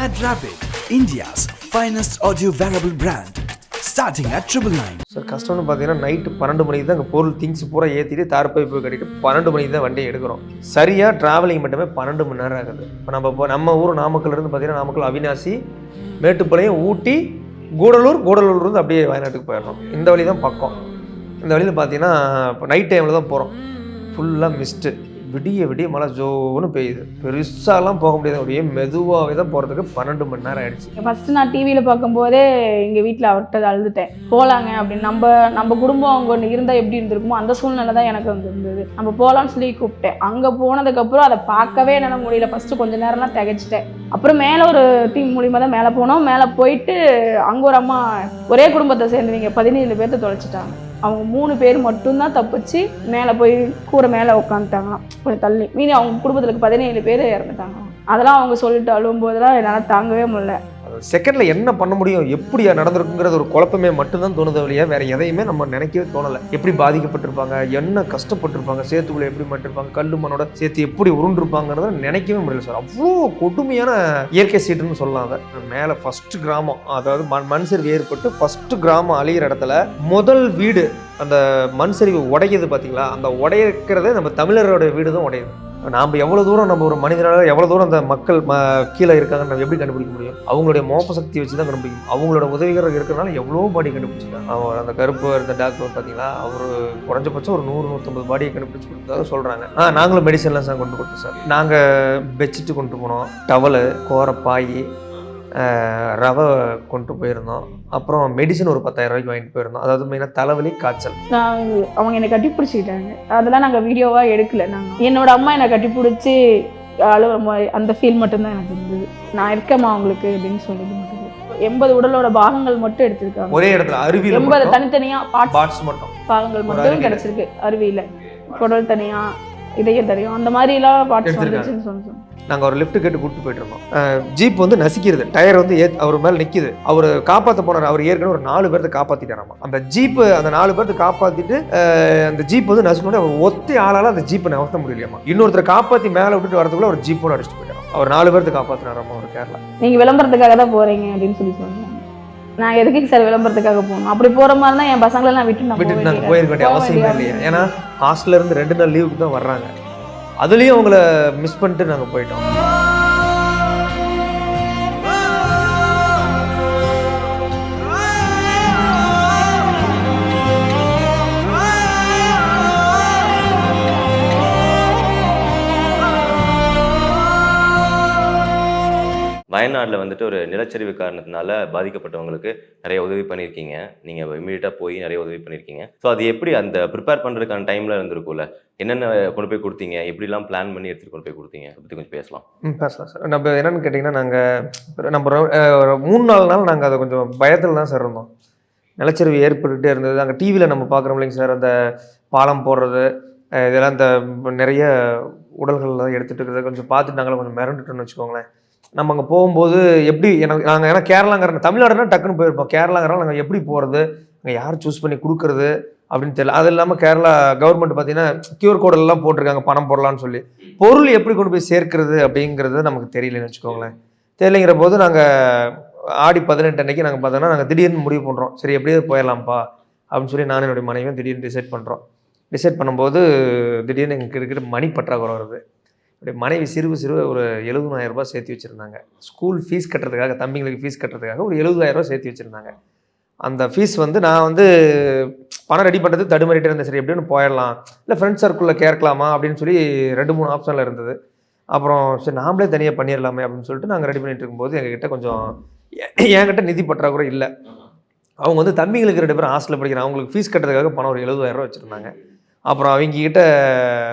AdRapid, India's finest audio wearable brand, starting at 999. Sir கஷ்டம்னு பார்த்தீங்கன்னா night 12 மணிக்கு தான் அங்கே பொருள் திங்ஸ் பூரா ஏற்றிட்டு தார்பை போய் கட்டிட்டு 12 மணிக்கு தான் வண்டியை எடுக்கிறோம். சரியாக ட்ராவலிங் மட்டுமே 12 மணி நேரம் ஆகுது. இப்போ நம்ம ஊர் நாமக்கல்லேருந்து பார்த்தீங்கன்னா நாமக்கல் அவினாசி, மேட்டுப்பாளையம், ஊட்டி, கூடலூர்லேருந்து அப்படியே வயநாட்டுக்கு போயிடணும். இந்த வழி தான் பக்கம். இந்த வழியில் பார்த்தீங்கன்னா இப்போ நைட் டைமில் தான் போகிறோம். ஃபுல்லாக மிஸ்ட்டு, விடிய மழை ஜோன்னு பெய்யுது. பெருசாலாம் போக முடியாது, அப்படியே மெதுவாகவே தான் போகிறதுக்கு 12 மணி நேரம் ஆயிடுச்சு. ஃபஸ்ட்டு நான் டிவியில் பார்க்கும்போதே எங்கள் வீட்டில் அவர்கிட்ட அழுதுட்டேன். போகலாங்க அப்படின்னு, நம்ம குடும்பம் அங்கே ஒன்று இருந்தால் எப்படி இருந்திருக்குமோ அந்த சூழ்நிலை தான் எனக்கு வந்து இருந்தது. நம்ம போகலான்னு சொல்லி கூப்பிட்டேன். அங்கே போனதுக்கப்புறம் அதை பார்க்கவே என்னால் முடியல. ஃபஸ்ட்டு கொஞ்சம் நேரம்லாம் திகச்சிட்டேன். அப்புறம் மேலே ஒரு டீம் மூலிமா தான் மேலே போனோம். மேலே போயிட்டு அங்கே ஒரு அம்மா ஒரே குடும்பத்தை சேர்ந்தவங்க 17 பேர்த்த தொலைச்சிட்டாங்க. அவங்க 3 பேர் மட்டும்தான் தப்பிச்சு மேலே போய் கூரை மேலே உட்காந்துட்டாங்களாம், கொஞ்சம் தள்ளி. மீறி அவங்க குடும்பத்தில் 17 பேர் இறந்துட்டாங்க. அதெல்லாம் அவங்க சொல்லிட்டு அழும்போதெல்லாம் என்னால் தாங்கவே முடியல. செகண்டில் என்ன பண்ண முடியும், எப்படி நடந்திருக்குங்கிறது ஒரு குழப்பமே மட்டும்தான் தோணுது வழியா, வேறு எதையுமே நம்ம நினைக்கவே தோணலை. எப்படி பாதிக்கப்பட்டிருப்பாங்க, என்ன கஷ்டப்பட்டிருப்பாங்க, சேத்துக்குள்ளே எப்படி மாட்டிருப்பாங்க, கல்லு மண்ணோட சேர்த்து எப்படி உருண்டிருப்பாங்கிறத நினைக்கவே முடியல சார். அவ்வளோ கொடுமையான இயற்கை சீட்டுன்னு சொல்லலாம். அதை மேலே ஃபஸ்ட்டு கிராமம், அதாவது மண் சரிவு ஏற்பட்டு ஃபஸ்ட்டு கிராமம் அழிகிற இடத்துல முதல் வீடு, அந்த மண் சரிவு உடையுது பார்த்தீங்களா, அந்த உடைக்கிறதே நம்ம தமிழரோட வீடு தான் உடையுது. நாம் எவ்வளோ தூரம், நம்ம ஒரு மனிதனால எவ்வளோ தூரம் அந்த மக்கள் கீழே இருக்காங்கன்னு நம்ம எப்படி கண்டுபிடிக்க முடியும்? அவங்களுடைய மோப்ப சக்தி வச்சு தான் கண்டுபிடிக்கும். அவங்களோட உதவிகரம் இருக்கிறனால எவ்வளோ பாடி கண்டுபிடிச்சிருக்காங்க. அவர் அந்த கருப்பு இருந்த டாக்டர் பார்த்தீங்களா, அவர் குறைஞ்சபட்சம் ஒரு 100-150 பாடியை கண்டுபிடிச்சி கொடுத்ததாக சொல்கிறாங்க. நாங்களும் மெடிசன்லாம் சார் கொண்டு கொடுத்தோம் சார். நாங்கள் பெட்ஷீட்டு கொண்டு போனோம், டவலு, கோரப்பாய், ரவை கொண்டு போயிருந்தோம். அப்புறம் மெடிசன் ஒரு 10,000 ரூபாய்க்கு வாங்கிட்டு போயிருந்தோம். அதாவது மெயினாக தலைவலி, காய்ச்சல். அவங்க என்னை கட்டி பிடிச்சிக்கிட்டாங்க. அதெல்லாம் நாங்கள் வீடியோவாக எடுக்கல. என்னோட அம்மா என்னை கட்டி பிடிச்சி அந்த ஃபீல் மட்டும்தான் எனக்கு இருந்தது. நான் இருக்கேம்மா அவங்களுக்கு அப்படின்னு சொல்லிட்டு மட்டும் 80 உடலோட பாகங்கள் மட்டும் எடுத்திருக்காங்க ஒரே இடத்துல. அருவியில் 80 தனித்தனியா பார்ட்ஸ் மட்டும் பாகங்கள் மட்டும் கிடைச்சிருக்கு. அருவியில் குடல் தனியா, இதயம் தெரியும், அந்த மாதிரிலாம் பார்ட்ஸ் வந்துச்சுன்னு சொன்னோம். நாங்கள் ஒரு லிஃப்ட் கேட்டு கூப்பிட்டு போயிட்டு இருந்தோம். ஜீப் வந்து நசிக்கிறது, டயர் வந்து அவர் மேலே நிற்கிது. அவர் காப்பாற்ற போனார். அவர் ஏற்கனவே ஒரு 4 பேர்த்த காப்பாற்றிட்டாராமா. அந்த ஜீப்பு, அந்த 4 பேர்த்த காப்பாற்றிட்டு அந்த ஜீப் வந்து நசுக்கணும். அவர் ஒத்தி ஆளால் அந்த ஜீப்பை நகர்த்த முடியலையாமா. இன்னொருத்தர் காப்பாற்றி மேலே விட்டுட்டு வரதுக்குள்ள ஒரு ஜீப்போட அடிச்சுட்டு போயிட்டாராம். அவர் 4 பேர்த்த காப்பாற்றினாராமா. அவர் கேரளா. நீங்கள் விளம்பரத்துக்காக தான் போகிறீங்க அப்படின்னு சொல்லி சொன்னாங்க. நான் எதுக்கு சார் விளம்பரத்துக்காக போகணும்? அப்படி போகிற மாதிரி தான் என் பசங்களெல்லாம் விட்டு நாங்கள் போயிருக்க வேண்டிய அவசியமே இல்லையா. ஏன்னா ஹாஸ்டல்ல இருந்து 2 நாள் லீவுக்கு தான் வர்றாங்க. அதுலேயும் அவங்கள மிஸ் பண்ணிட்டு நாங்கள் போயிட்டோம். வயநாட்டில் வந்துட்டு ஒரு நிலச்சரிவு காரணத்தினால பாதிக்கப்பட்டவங்களுக்கு நிறைய உதவி பண்ணியிருக்கீங்க. நீங்கள் இமீடியட்டாக போய் நிறைய உதவி பண்ணியிருக்கீங்க. ஸோ அது எப்படி அந்த ப்ரிப்பேர் பண்ணுறதுக்கான டைமில் இருந்திருக்கும்ல, என்னென்ன கொண்டு போய் கொடுத்தீங்க, எப்படிலாம் பிளான் பண்ணி எடுத்துகிட்டு கொண்டு போய் கொடுத்தீங்க, அதை பற்றி கொஞ்சம் பேசலாம். பேசலாம் சார். நம்ம என்னென்னு கேட்டிங்கன்னா, நம்ம 3-4 நாள் நாங்கள் அதை கொஞ்சம் பயத்தில் தான் சார் இருந்தோம். நிலச்சரிவு ஏற்பட்டுகிட்டே இருந்தது. அங்கே டிவியில் நம்ம பார்க்குறோம் இல்லைங்க சார், அந்த பாலம் போடுறது, இதெல்லாம் இந்த நிறைய உடல்கள்லாம் எடுத்துகிட்டு இருக்கிறத கொஞ்சம் பார்த்துட்டு நாங்களும் கொஞ்சம் மிரண்டுட்டோன்னு வச்சுக்கோங்களேன். நம்ம அங்கே போகும்போது எப்படி நாங்கள் ஏன்னா கேரளாங்கிற, தமிழ்நாடுனா டக்குன்னு போயிருப்போம். கேரளாங்கிறனால நாங்கள் எப்படி போகிறது, அங்கே யார் சூஸ் பண்ணி கொடுக்குறது அப்படின்னு தெரியல. அது இல்லாமல் கேரளா கவர்மெண்ட் பார்த்தீங்கன்னா கியூஆர் கோடெல்லாம் போட்டிருக்காங்க பணம் போடலான்னு சொல்லி. பொருள் எப்படி கொண்டு போய் சேர்க்கிறது அப்படிங்கிறது நமக்கு தெரியலன்னு வச்சுக்கோங்களேன். தெரியலைங்கிற போது நாங்கள் ஆடி 18 அன்னைக்கு நாங்கள் பார்த்தோன்னா நாங்கள் திடீர்னு முடிவு பண்ணுறோம், சரி எப்படியாவது போயிடலாம்ப்பா அப்படின்னு சொல்லி நானும் என்னுடைய மனைவியும் திடீர்னு டிசைட் பண்ணுறோம். டிசைட் பண்ணும்போது திடீர்னு எங்களுக்கு இருக்கிற மணி பற்றாக்குறை வருது. அப்படி மனைவி சிறு ஒரு 70,000 ரூபாய் சேர்த்து வச்சுருந்தாங்க. ஸ்கூல் ஃபீஸ் கட்டுறதுக்காக, தம்பிங்களுக்கு ஃபீஸ் கட்டுறதுக்காக ஒரு 70,000 ரூபாய் சேர்த்து வச்சுருந்தாங்க. அந்த ஃபீஸ் வந்து நான் வந்து பணம் ரெடி பண்ணுறது தடுமாறிட்டு இருந்தேன். சரி எப்படின்னு போயிடலாம், இல்லை ஃப்ரெண்ட்ஸ் சர்க்கிளில் கேட்கலாமா அப்படின்னு சொல்லி 2-3 ஆப்ஷனில் இருந்தது. அப்புறம் சரி நாமளே தனியாக பண்ணிடலாமே அப்படின்னு சொல்லிட்டு நாங்கள் ரெடி பண்ணிட்டு இருக்கும்போது எங்ககிட்ட கொஞ்சம் என்கிட்ட நிதி பற்றாக்குறை இல்லை. அவங்க வந்து தம்பிங்களுக்கு 2 பேரும் ஹாஸ்டலில் படிக்கிறாங்க. அவங்களுக்கு ஃபீஸ் கட்டுறதுக்காக பணம் ஒரு 70,000 ரூபா வச்சுருந்தாங்க. அப்புறம் அவங்கக்கிட்ட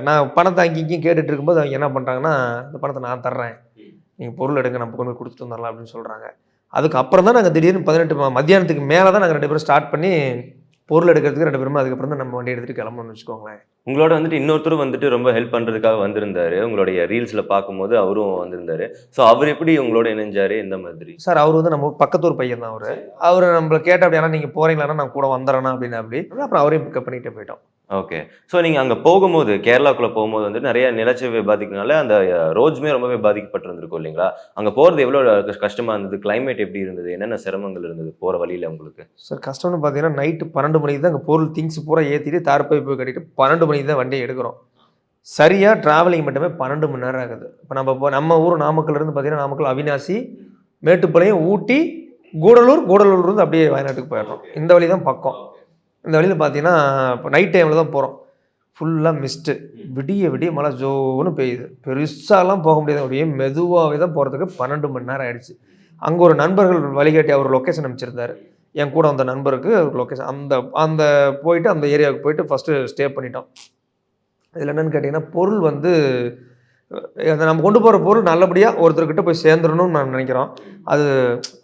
நான் பணத்தை அங்கேயும் கேட்டுட்டு இருக்கும்போது அவங்க என்ன பண்ணுறாங்கன்னா, இந்த பணத்தை நான் தர்றேன், நீங்கள் பொருள் எடுங்க, நம்ம கொண்டு போய் கொடுத்துட்டு வந்துடலாம் அப்படின்னு சொல்கிறாங்க. அதுக்கப்புறம் தான் நாங்கள் திடீர்னு 18 மத்தியானத்துக்கு மேலே தான் நாங்கள் 2 பேரும் ஸ்டார்ட் பண்ணி பொருள் எடுக்கிறதுக்கு 2 பேருமே. அதுக்கப்புறம் தான் நம்ம வண்டி எடுத்துகிட்டு கிளம்பணும்னு வச்சுக்கோங்களேன். உங்களோட வந்துட்டு இன்னொருத்தரும் வந்துட்டு ரொம்ப ஹெல்ப் பண்றதுக்காக வந்திருந்தாரு. உங்களுடைய ரீல்ஸ்ல பார்க்கும்போது அவரும் வந்திருந்தாரு. ஸோ அவர் எப்படி உங்களோட இணைஞ்சாரு? எந்த மாதிரி? சார் அவர் வந்து நம்ம பக்கத்தூர் பையன் தான் அவரு. அவரு நம்மள கேட்ட அப்படின்னா நீங்க போறீங்களான்னா நான் கூட வந்துறேன்னா அப்படின்னு அப்படி. அப்புறம் அவரையும் பிக்கப் பண்ணிட்டு போயிட்டோம். ஓகே. ஸோ நீங்க அங்க போகும்போது கேரளாக்குள்ள போகும்போது வந்துட்டு நிறைய நிலச்சரிவு பாதிக்கிறதுனால அந்த ரோட்ஸுமே ரொம்பவே பாதிக்கப்பட்டிருந்திருக்கும் இல்லைங்களா? அங்க போறது எவ்வளோ கஷ்டமா இருந்தது? கிளைமேட் எப்படி இருந்தது? என்னென்ன சிரமங்கள் இருந்தது போற வழியில உங்களுக்கு? சார் கஷ்டம்னு பார்த்தீங்கன்னா நைட்டு 12 மணிக்கு தான் அங்கே பொருள் திங்ஸ் பூரா ஏற்றிட்டு தார்பை போய் கட்டிட்டு 12 மணிக்கு தான் வண்டியை எடுக்கிறோம். சரியாக ட்ராவலிங் மட்டுமே 12 மணி நேரம் ஆகுது. இப்போ நம்ம ஊர் நாமக்கல்லேருந்து பார்த்தீங்கன்னா நாமக்கல், அவினாசி, மேட்டுப்பாளையம், ஊட்டி, கூடலூர்லேருந்து அப்படியே வயநாட்டுக்கு போயிடுறோம். இந்த வழி தான் பக்கம். இந்த வழியில் பார்த்தீங்கன்னா இப்போ நைட் டைமில் தான் போகிறோம். ஃபுல்லாக மிஸ்ட்டு, விடிய மழை ஜோன்னு பெய்யுது. பெருசாலாம் போக முடியாது, அப்படியே மெதுவாகவே தான் போகிறதுக்கு 12 மணி நேரம் ஆயிடுச்சு. அங்கே ஒரு நண்பர்கள் வழிகாட்டி அவர் லொக்கேஷன் அமைச்சிருந்தார். என் கூட அந்த நண்பருக்கு ஒரு லொக்கேஷன் அந்த போயிட்டு அந்த ஏரியாவுக்கு போயிட்டு ஃபஸ்ட்டு ஸ்டே பண்ணிட்டோம். இதில் என்னென்னு கேட்டிங்கன்னா பொருள் வந்து நம்ம கொண்டு போகிற பொருள் நல்லபடியாக ஒருத்தர்கிட்ட போய் சேர்ந்துடணும்னு நான் நினைக்கிறோம். அது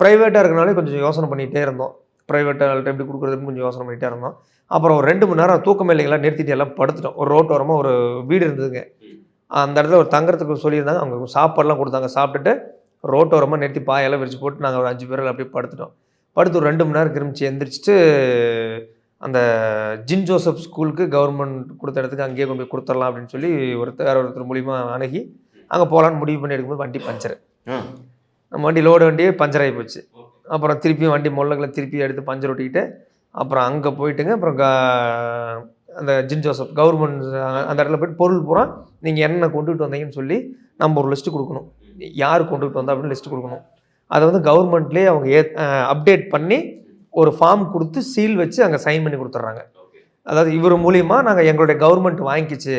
ப்ரைவேட்டாக இருக்கனாலே கொஞ்சம் யோசனை பண்ணிகிட்டே இருந்தோம். ப்ரைவேட்டாக எப்படி கொடுக்குறதுன்னு கொஞ்சம் யோசனை பண்ணிகிட்டே இருந்தோம். அப்புறம் ஒரு 2 மணி நேரம் தூக்கம் இல்லைங்களா நிறுத்திட்டு எல்லாம் படுத்துட்டோம். ஒரு ரோட்டோரமாக ஒரு வீடு இருந்ததுங்க. அந்த இடத்துல ஒரு தங்குறதுக்கு சொல்லியிருந்தாங்க. அவங்க சாப்பாடுலாம் கொடுத்தாங்க. சாப்பிட்டுட்டு ரோட்டோரமாக நிறுத்தி பாயெல்லாம் விரிச்சு போட்டு நாங்கள் ஒரு 5 பேர் அப்படியே படுத்துட்டோம். படுத்து ஒரு 2 மணி நேரம் கிளம்பிச்சு எந்திரிச்சிட்டு அந்த ஜின் ஜோசப் ஸ்கூலுக்கு கவர்மெண்ட் கொடுத்த இடத்துக்கு அங்கேயே கொண்டு போய் கொடுத்துடலாம் அப்படின்னு சொல்லி வேற ஒருத்தர் மூலிமா அணுகி அங்கே போகலான்னு முடிவு பண்ணி எடுக்கும்போது வண்டி பஞ்சரு. நம்ம வண்டி லோடு வண்டியே பஞ்சர் ஆகி போச்சு. அப்புறம் திருப்பியும் வண்டி முள்ளங்களை திருப்பி எடுத்து பஞ்சர் ஒட்டிக்கிட்டு அப்புறம் அங்கே போயிட்டுங்க. அப்புறம் அந்த ஜின் ஜோசப் கவர்மெண்ட் அந்த இடத்துல போய்ட்டு பொருள் பூரா நீங்கள் என்ன கொண்டுகிட்டு வந்தீங்கன்னு சொல்லி நம்ம ஒரு லிஸ்ட்டு கொடுக்கணும். யார் கொண்டுகிட்டு வந்தா அப்படின்னு லிஸ்ட்டு கொடுக்கணும். அதை வந்து கவர்மெண்ட்லேயே அவங்க அப்டேட் பண்ணி ஒரு ஃபார்ம் கொடுத்து சீல் வச்சு அங்கே சைன் பண்ணி கொடுத்துட்றாங்க. அதாவது இவர் மூலியமா நாங்கள் எங்களுடைய கவர்மெண்ட் வாங்கிக்கிச்சு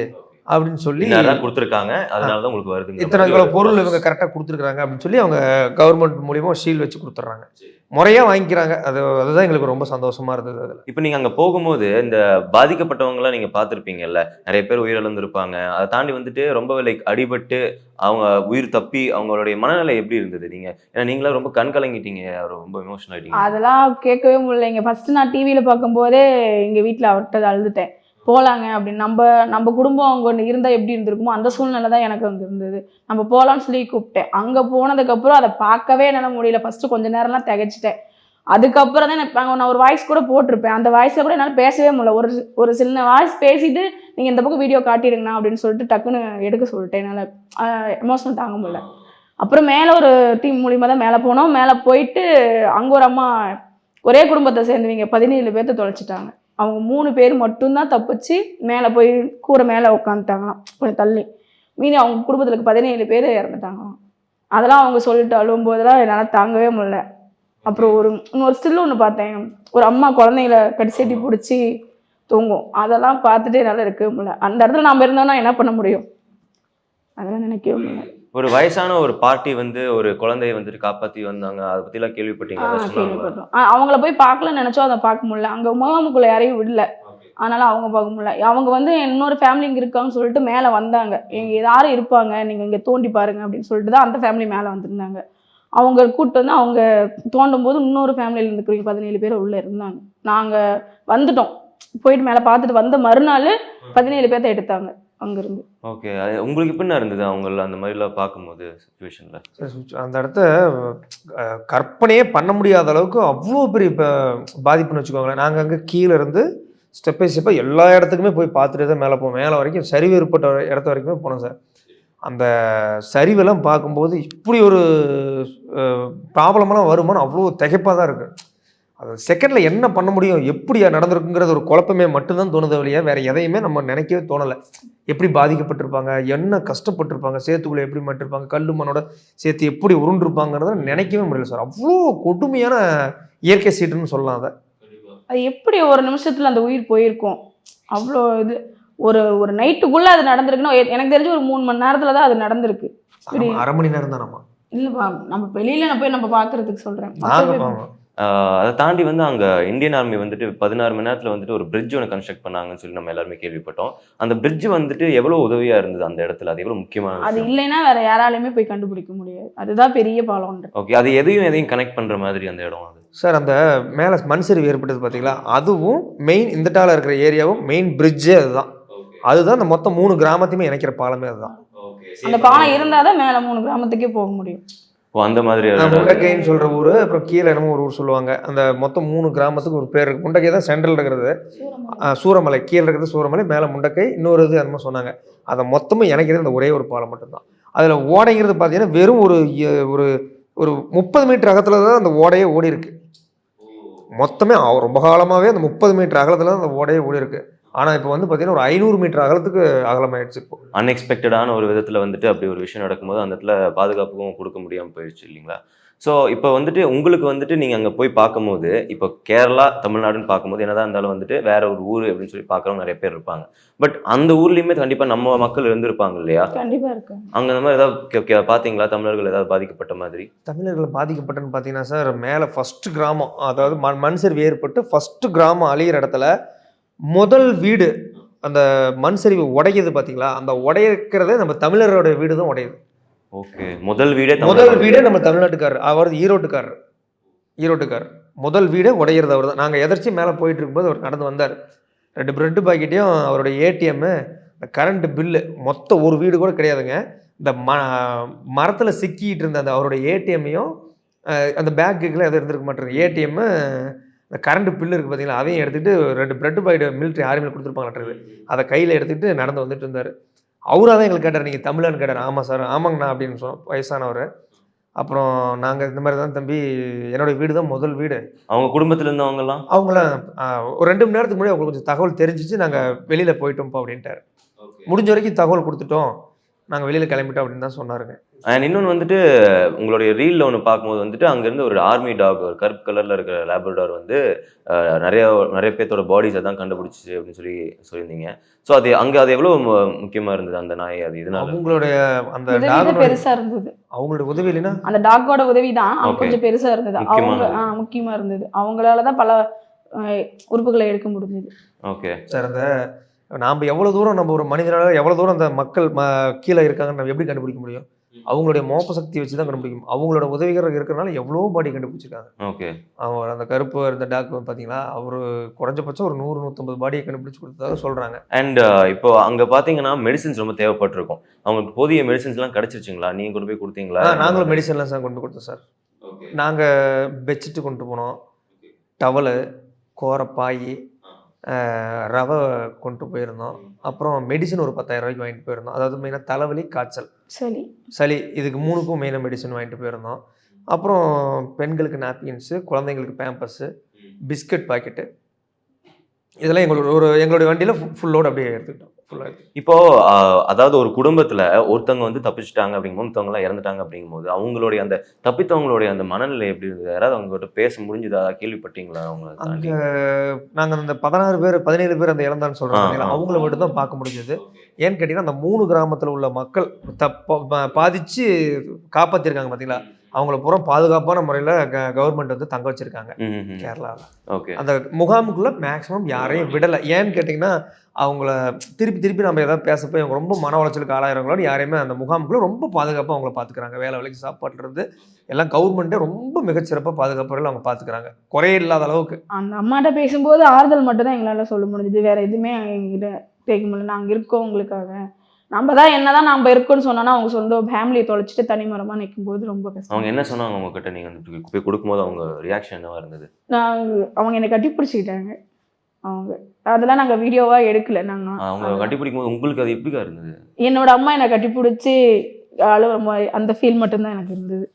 அப்படின்னு சொல்லி கொடுத்துருக்காங்க. அதனால தான் உங்களுக்கு வருது. இத்தனை கிலோ பொருள் இவங்க கரெக்டாக கொடுத்துருக்காங்க அப்படின்னு சொல்லி அவங்க கவர்மெண்ட் மூலியமாக ஷீல் வச்சு கொடுத்துட்றாங்க. முறையாக வாங்கிக்கிறாங்க. அதுதான் எங்களுக்கு ரொம்ப சந்தோஷமா இருந்தது. அதில் இப்போ நீங்கள் அங்கே போகும்போது இந்த பாதிக்கப்பட்டவங்களாம் நீங்கள் பார்த்துருப்பீங்கல்ல, நிறைய பேர் உயிரிழந்திருப்பாங்க. அதை தாண்டி வந்துட்டு ரொம்ப அடிபட்டு அவங்க உயிர் தப்பி அவங்களுடைய மனநிலை எப்படி இருந்தது? ஏன்னா நீங்களாம் ரொம்ப கண் கலங்கிட்டீங்க, ரொம்ப எமோஷனல் ஆகிட்டீங்க. அதெல்லாம் கேட்கவே முடியலைங்க. ஃபஸ்ட்டு நான் டிவியில் பார்க்கும்போதே எங்கள் வீட்டில் அவர்கிட்ட அழுதுட்டேன். போகலாங்க அப்படின்னு. நம்ம குடும்பம் அங்கே ஒன்று இருந்தால் எப்படி இருந்திருக்குமோ அந்த சூழ்நிலை தான் எனக்கு அங்கே இருந்தது. நம்ம போகலான்னு சொல்லி கூப்பிட்டேன். அங்கே போனதுக்கப்புறம் அதை பார்க்கவே என்னால் முடியல. ஃபஸ்ட்டு கொஞ்சம் நேரம்லாம் திகச்சிட்டேன். அதுக்கப்புறம் தான் நான் ஒரு வாய்ஸ் கூட போட்டிருப்பேன். அந்த வாய்ஸில் கூட என்னால் பேசவே முடியல. ஒரு சின்ன வாய்ஸ் பேசிட்டு நீங்கள் இந்த பக்கம் வீடியோ காட்டிடுங்கண்ணா அப்படின்னு சொல்லிட்டு டக்குன்னு எடுக்க சொல்லிட்டேன். என்னால் எமோஷனல் தாங்க முடியல. அப்புறம் மேலே ஒரு டீம் மூலிமா தான் மேலே போனோம். மேலே போயிட்டு அங்கே ஒரு அம்மா ஒரே குடும்பத்தை சேர்ந்துவீங்க 17 பேர்த்த தொலைச்சிட்டாங்க. அவங்க 3 பேர் மட்டும்தான் தப்பிச்சு மேலே போய் கூரை மேலே உட்காந்துட்டாங்களாம் கொஞ்சம் தள்ளி. மீதி அவங்க குடும்பத்தில் 17 பேர் இறந்துட்டாங்களாம். அதெல்லாம் அவங்க சொல்லிட்டு அழும்போதெல்லாம் என்னால் தாங்கவே முடியல. அப்புறம் இன்னொரு ஸ்டில் ஒன்று பார்த்தேன். ஒரு அம்மா குழந்தைங்கள கடிசேட்டி பிடிச்சி தூங்கும். அதெல்லாம் பார்த்துட்டு என்னால் இருக்கவே முடியல. அந்த இடத்துல நாம் இருந்தோம்னா என்ன பண்ண முடியும்? அதெல்லாம் நினைக்கவே முடியல. ஒரு வயசான ஒரு பாட்டி ஒரு குழந்தைய வந்துட்டு காப்பாற்றி வந்தாங்க. அதை பற்றிலாம் கேள்விப்பட்டீங்க? கேள்விப்பட்டோம். அவங்கள போய் பார்க்கலன்னு நினச்சோம், அதை பார்க்க முடியல. அங்கே முகாமுக்குள்ளே யாரையும் விடல. அதனால அவங்க பார்க்க முடியல. அவங்க இன்னொரு ஃபேமிலி இங்கே இருக்காங்கன்னு சொல்லிட்டு மேலே வந்தாங்க. எங்கள் யாரும் இருப்பாங்க, நீங்கள் இங்கே தோண்டி பாருங்க அப்படின்னு சொல்லிட்டு தான் அந்த ஃபேமிலி மேலே வந்திருந்தாங்க. அவங்க கூப்பிட்டு வந்து அவங்க தோண்டும் போது இன்னொரு ஃபேமிலியில் இருந்துக்கிறீங்க 17 பேர் உள்ளே இருந்தாங்க. நாங்கள் வந்துட்டோம். போயிட்டு மேலே பார்த்துட்டு வந்த மறுநாள் 17 பேர்த்த எடுத்தாங்க அங்கேருந்து. ஓகே. உங்களுக்கு எப்படின்னா இருந்தது அவங்கள அந்த மாதிரிலாம் பார்க்கும்போது சிச்சுவேஷனில்? அந்த இடத்த கற்பனையே பண்ண முடியாத அளவுக்கு அவ்வளோ பெரிய பாதிப்புன்னு வச்சுக்கோங்களேன். நாங்கள் அங்கே கீழே இருந்து ஸ்டெப் பை ஸ்டெப்பாக எல்லா இடத்துக்குமே போய் பார்த்துட்டு தான் மேலே போவோம். மேலே வரைக்கும் சரிவு ஏற்பட்ட இடத்த வரைக்குமே போனோம் சார். அந்த சரிவெல்லாம் பார்க்கும்போது இப்படி ஒரு ப்ராப்ளமெல்லாம் வருமானு அவ்வளோ திகைப்பாக தான் இருக்குது. அது செகண்டில் என்ன பண்ண முடியும், எப்படி நடந்திருக்குங்கிறது ஒரு குழப்பமே மட்டும்தான் தோணுது வழியா வேறு எதையுமே நம்ம நினைக்கவே தோணலை. எப்படி பாதிக்கப்பட்டிருப்பாங்க, என்ன கஷ்டப்பட்டிருப்பாங்க, சேத்துக்குள்ளே எப்படி மாட்டிருப்பாங்க, கல் மண்ணோட சேர்த்து எப்படி உருண்டிருப்பாங்கிறத நினைக்கவே முடியல சார். அவ்வளோ கொடுமையான இயற்கை சீட்டுன்னு சொல்லலாம். அது எப்படி ஒரு நிமிஷத்தில் அந்த உயிர் போயிருக்கும். அவ்வளோ இது ஒரு நைட்டுக்குள்ளே அது நடந்திருக்குன்னா எனக்கு தெரிஞ்சு ஒரு 3 மணி நேரத்தில் தான் அது நடந்திருக்கு. அரை மணி நேரம் தான். இல்லைப்பா, நம்ம வெளியில் போய் நம்ம பார்க்குறதுக்கு சொல்கிறேன். அதை தாண்டி அங்கே இந்தியன் ஆர்மி 16 மணி நேரத்தில் ஒரு பிரிட்ஜ் ஒன்று கன்ஸ்ட்ரக்ட் பண்ணாங்கன்னு சொல்லி நம்ம எல்லாருமே கேள்விப்பட்டோம். அந்த பிரிட்ஜ் எவ்வளோ உதவியாக இருந்தது அந்த இடத்துல? அது எவ்வளோ முக்கியமான? அது இல்லைன்னா வேற யாராலையுமே போய் கண்டுபிடிக்க முடியாது. அதுதான் பெரிய பாலம். ஓகே. அது எதையும் கனெக்ட் பண்ணுற மாதிரி அந்த இடம் அது சார். அந்த மேலே மண் சரிவு ஏற்பட்டது பார்த்தீங்களா, அதுவும் மெயின் இந்த டால இருக்கிற ஏரியாவும் மெயின் பிரிட்ஜே அதுதான். அதுதான் அந்த மொத்தம் 3 கிராமத்தையுமே இணைக்கிற பாலமே அதுதான். அந்த பாலம் இருந்தாதான் மேல 3 கிராமத்துக்கே போக முடியும். அந்த மாதிரி முண்டக்கைன்னு சொல்ற ஊர், அப்புறம் கீழே என்னமோ ஒரு ஊர் சொல்லுவாங்க. அந்த மொத்தம் 3 கிராமத்துக்கு ஒரு பேர் இருக்கு. முண்டக்கை தான் சென்ட்ரல் இருக்கிறது, சூரமலை கீழே இருக்கிறது சூரமலை, மேலே முண்டக்கை, இன்னொரு இது என்னமோ சொன்னாங்க. அதை மொத்தமும் இணைக்கிறது அந்த ஒரே ஒரு பாலம் மட்டும்தான். அதில் ஓடைங்கிறது பார்த்தீங்கன்னா வெறும் ஒரு ஒரு 30 மீட்டர் அகத்துல தான் அந்த ஓடையே ஓடி இருக்கு. மொத்தமே ரொம்ப காலமாகவே அந்த 30 மீட்டர் அகலத்தில் தான் அந்த ஓடையே ஓடி இருக்கு. ஆனால் இப்போ வந்து பார்த்தீங்கன்னா ஒரு 500 மீட்டர் அகலத்துக்கு அகலமாயிடுச்சு. இப்போ அன்எக்ஸ்பெக்டடான ஒரு விதத்தில் வந்துட்டு அப்படி ஒரு விஷயம் நடக்கும்போது அந்த இடத்துல பாதுகாப்புக்கும் கொடுக்க முடியாமல் போயிடுச்சு இல்லைங்களா? ஸோ இப்போ வந்துட்டு உங்களுக்கு வந்துட்டு நீங்கள் அங்கே போய் பார்க்கும்போது, இப்போ கேரளா தமிழ்நாடுன்னு பார்க்கும்போது என்னதான் இருந்தாலும் வந்துட்டு வேற ஒரு ஊர் அப்படின்னு சொல்லி பார்க்குறவங்க நிறைய பேர் இருப்பாங்க. பட் அந்த ஊர்லேயுமே கண்டிப்பாக நம்ம மக்கள் இருந்திருப்பாங்க இல்லையா? கண்டிப்பா இருக்கு. அங்கே அந்த மாதிரி ஏதாவது பார்த்தீங்களா? தமிழர்கள் ஏதாவது பாதிக்கப்பட்ட மாதிரி? தமிழர்கள் பாதிக்கப்பட்டன்னு பார்த்தீங்கன்னா சார், மேலே ஃபர்ஸ்ட் கிராமம், அதாவது மண் சரிவு ஏற்பட்டு ஃபர்ஸ்ட் கிராமம் அழியிற இடத்துல முதல் வீடு அந்த மண் சரிவு உடையுது பார்த்தீங்களா? அந்த உடைக்கிறதே நம்ம தமிழரோட வீடு தான் உடையுது. ஓகே, முதல் வீடே நம்ம தமிழ்நாட்டுக்காரர். அவர் ஈரோட்டுக்காரர். முதல் வீடே உடையிறது அவர் தான். நாங்கள் எதிர்ச்சி மேலே போயிட்டு இருக்கும்போது அவர் நடந்து வந்தார். 2 பிரெட்டு பாக்கெட்டையும் அவருடைய ஏடிஎம்மு, கரண்ட் பில்லு, மொத்தம் ஒரு வீடு கூட கிடையாதுங்க. இந்த மரத்தில் சிக்கிட்டு இருந்த அந்த அவருடைய ஏடிஎம்மையும் அந்த பேக்குக்குலாம் எதுவும் இருந்திருக்க மாட்டேங்க. ஏடிஎம்மு, இந்த கரண்ட் பில்லு இருக்குது பார்த்தீங்களா, அதையும் எடுத்துகிட்டு 2 பிரெட்டு பாக்கெட் மிலிட்ரி ஆர்மியில் கொடுத்துருப்பாங்கன்றது, அதை கையில் எடுத்துகிட்டு நடந்து வந்துட்டு இருந்தார். அவராக தான் எங்களுக்கு கேட்டார், நீங்கள் தமிழான்னு கேட்டார். ஆமாம் சார், ஆமாங்கண்ணா அப்படின்னு சொன்னோம், வயசானவர். அப்புறம் நாங்கள் இந்த மாதிரி தான் தம்பி, என்னோடய வீடு தான் முதல் வீடு. அவங்க குடும்பத்தில் இருந்தவங்கலாம் அவங்களாம் ஒரு 2 மணி நேரத்துக்கு முன்னாடி அவங்களுக்கு கொஞ்சம் தகவல் தெரிஞ்சிச்சு, நாங்கள் வெளியில் போயிட்டோம்ப்பா அப்படின்ட்டார். முடிஞ்ச வரைக்கும் தகவல் கொடுத்துட்டோம், நாங்கள் வெளியில் கிளம்பிட்டோம் அப்படின்னு தான் சொன்னாருங்க. அண்ட் இன்னொன்று வந்துட்டு உங்களுடைய ரீலில் ஒன்று பார்க்கும்போது வந்துட்டு அங்கேருந்து ஒரு ஆர்மி டாக், ஒரு கருப்பு கலரில் இருக்கிற லேப்ரடார் வந்து நிறைய பேர்த்தோட பாடிஸை தான் கண்டுபிடிச்சிச்சு அப்படின்னு சொல்லியிருந்தீங்க. ஸோ அது அங்கே அது எவ்வளோ முக்கியமாக இருந்தது அந்த நாய்? அது இதனால அவங்களுடைய அந்த டாக் பெருசா இருந்தது. அவங்களோட உதவி இல்லைன்னா அந்த டாக்கோட உதவி தான் கொஞ்சம் பெருசா இருந்தது. அவங்க முக்கியமா இருந்தது. அவங்களால தான் பல உறுப்புகளை எடுக்க முடிஞ்சது. ஓகே சார், அந்த நாம் எவ்வளோ தூரம் நம்ம ஒரு மனிதனால எவ்வளோ தூரம் அந்த மக்கள் கீழே இருக்காங்கன்னு நம்ம எப்படி கண்டுபிடிக்க முடியும்? அவங்களுடைய மோப்ப சக்தி வச்சு தான் கண்டுபிடிக்கும். அவங்களோட உதவிகரம் இருக்கிறனால எவ்வளோ பாடி கண்டுபிடிச்சிருக்காங்க. ஓகே, அவங்க அந்த கருப்பு இந்த டாக் பார்த்தீங்களா, அவர் குறைஞ்சபட்சம் ஒரு 100-150 பாடியை கண்டுபிடிச்சி கொடுத்ததாக சொல்கிறாங்க. அண்ட் இப்போ அங்கே பார்த்தீங்கன்னா மெடிசின்ஸ் ரொம்ப தேவைப்பட்டிருக்கும். அவங்களுக்கு போதிய மெடிசின்ஸ்லாம் கிடச்சிருச்சுங்களா? நீங்கள் கொண்டு போய் கொடுத்தீங்களா? நாங்களும் மெடிசன்லாம் சார் கொண்டு கொடுத்தோம் சார். நாங்கள் பெட்ஷீட்டு கொண்டு போனோம், டவலு, கோரப்பாய், ரவை கொண்டு போயிருந்தோம். அப்புறம் மெடிசன் ஒரு 10,000 ரூபாய்க்கு வாங்கிட்டு போயிருந்தோம். அதாவது மெயினாக தலைவலி, காய்ச்சல், சளி, இதுக்கு 3க்கும் மெயினாக மெடிசன் வாங்கிட்டு போயிருந்தோம். அப்புறம் பெண்களுக்கு நாப்கின்ஸு, குழந்தைங்களுக்கு பேம்பஸ்ஸு, பிஸ்கட் பாக்கெட்டு, இதெல்லாம் எங்களுடைய வண்டியில் ஃபுல்லோடு அப்படியே எடுத்துக்கிட்டோம். இப்போ அதாவது ஒரு குடும்பத்துல ஒருத்தவங்க வந்து தப்பிச்சுட்டாங்க அப்படிங்கும்போது மற்றவங்களாம் இறந்துட்டாங்க அப்படிங்கும்போது அவங்களுடைய அந்த தப்பித்தவங்களுடைய அந்த மனநிலை எப்படி இருந்தது? யாராவது அவங்ககிட்ட பேச முடிஞ்சுதா? கேள்விப்பட்டீங்களா? அவங்க நாங்கள் அந்த 17 பேர் அந்த இறந்தான்னு சொல்றாங்க, அவங்கள மட்டும் தான் பார்க்க முடிஞ்சது. ஏன்னு கேட்டீங்கன்னா, அந்த 3 கிராமத்தில் உள்ள மக்கள் பாதிச்சு காப்பாற்றிருக்காங்க பார்த்தீங்களா, அவங்கள பூரா பாதுகாப்பான முறையில் கவர்மெண்ட் வந்து தங்க வச்சிருக்காங்க கேரளாவில். ஓகே, அந்த முகாமுக்குள்ள மேக்ஸிமம் யாரையும் விடலை. ஏன்னு கேட்டிங்கன்னா, அவங்கள திருப்பி நம்ம எதாவது பேசப்போ இவங்க ரொம்ப மன உளைச்சலுக்கு ஆளாயிரங்களோட யாரையுமே அந்த முகாமுக்குள்ள ரொம்ப பாதுகாப்பாக அவங்கள பார்த்துக்கிறாங்க. வேலைக்கு சாப்பாட்டுலேருந்து எல்லாம் கவர்மெண்ட்டே ரொம்ப மிகச்சிறப்பாக பாதுகாப்புகள் அவங்க பார்த்துக்கிறாங்க, குறைய இல்லாத அளவுக்கு. அந்த அம்மாட்ட பேசும்போது ஆறுதல் மட்டும் தான் எங்களால் சொல்ல முடிஞ்சுது. வேற எதுவுமே எங்கிட்ட கேட்க முடியல. நாங்கள் இருக்கோம் உங்களுக்காக, நம்ம தான் என்னதான் நம்ம இருக்கோன்னு சொன்னோன்னா அவங்க சொந்த ஃபேமிலியை தொலைச்சிட்டு தனிமரமாக நிற்கும்போது ரொம்ப கஷ்டம். அவங்க என்ன சொன்னாங்க உங்ககிட்ட? நீங்கள் போய் கொடுக்கும்போது அவங்க ரியாக்ஷன் என்னவா இருந்தது? அவங்க என்னை கட்டி பிடிச்சிக்கிட்டாங்க. அவங்க அதெல்லாம் நாங்கள் வீடியோவாக எடுக்கல. அவங்க கட்டி பிடிக்கும்போது உங்களுக்கு அது எப்படிக்கா இருந்தது? என்னோட அம்மா என்னை கட்டி பிடிச்சி அந்த ஃபீல் மட்டும்தான் எனக்கு இருந்தது.